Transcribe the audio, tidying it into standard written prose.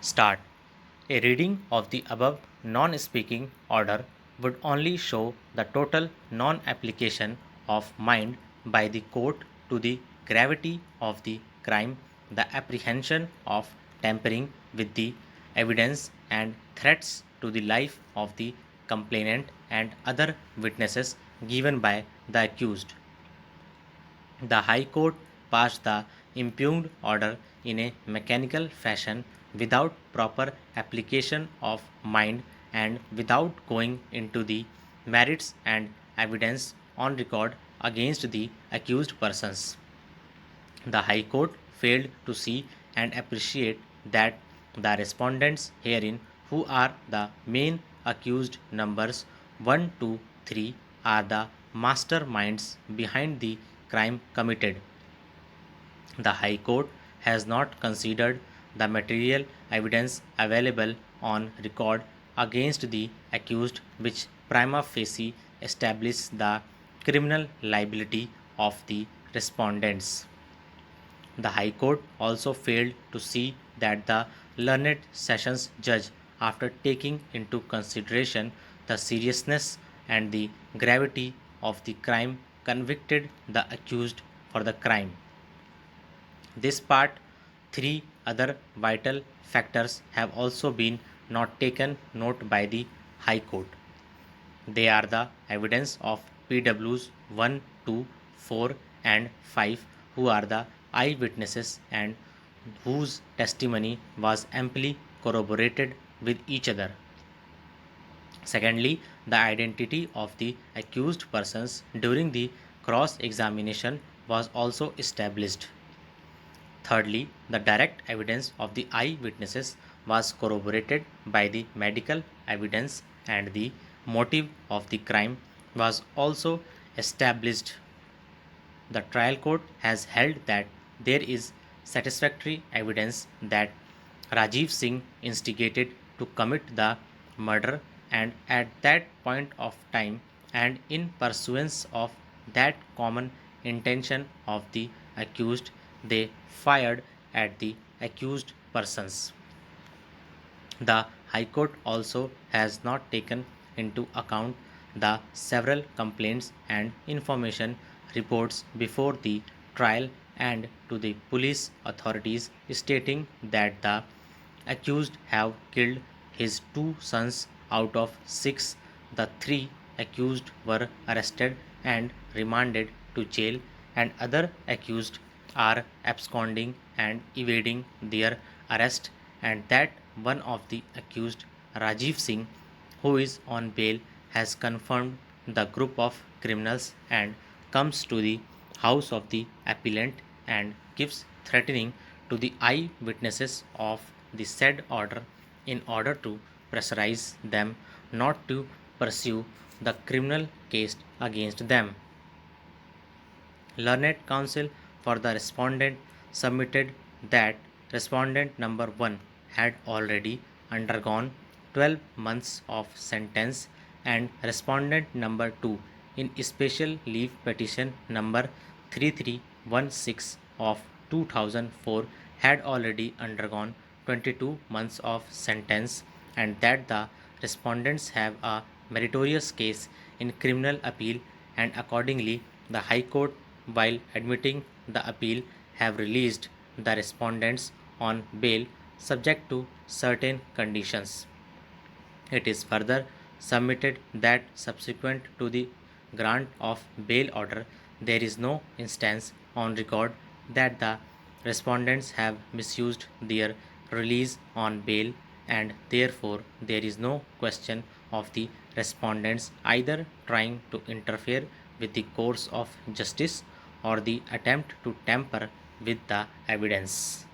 Start. A reading of the above non-speaking order would only show the total non-application of mind by the court to the gravity of the crime, the apprehension of tampering with the evidence and threats to the life of the complainant and other witnesses given by the accused. The High Court passed the impugned order in a mechanical fashion without proper application of mind and without going into the merits and evidence on record against the accused persons. The High Court failed to see and appreciate that the respondents herein, who are the main accused numbers 1, 2, 3, are the masterminds behind the crime committed. The High Court has not considered the material evidence available on record against the accused, which prima facie establishes the criminal liability of the respondents. The High Court also failed to see that the learned Sessions Judge, after taking into consideration the seriousness and the gravity of the crime, convicted the accused for the crime. This part, three other vital factors have also been not taken note by the High Court. They are the evidence of PWs 1, 2, 4, and 5, who are the eyewitnesses and whose testimony was amply corroborated with each other. Secondly, the identity of the accused persons during the cross examination was also established. Thirdly, the direct evidence of the eyewitnesses was corroborated by the medical evidence, and the motive of the crime was also established. The trial court has held that there is satisfactory evidence that Rajiv Singh instigated to commit the murder, and at that point of time, and in pursuance of that common intention of the accused, they fired at the accused persons. The High Court also has not taken into account the several complaints and information reports before the trial and to the police authorities stating that the accused have killed his two sons out of six. The three accused were arrested and remanded to jail, and other accused are absconding and evading their arrest, and that one of the accused, Rajiv Singh, who is on bail, has confirmed the group of criminals and comes to the house of the appellant and gives threatening to the eyewitnesses of the said order in order to pressurize them not to pursue the criminal case against them. Learned counsel for the respondent submitted that respondent number 1 had already undergone 12 months of sentence, and respondent number 2 in special leave petition number 3316 of 2004 had already undergone 22 months of sentence, and that the respondents have a meritorious case in criminal appeal, and accordingly the High Court, while admitting the appeal, have released the respondents on bail subject to certain conditions. It is further submitted that subsequent to the grant of bail order, there is no instance on record that the respondents have misused their release on bail, and therefore there is no question of the respondents either trying to interfere with the course of justice or the attempt to tamper with the evidence.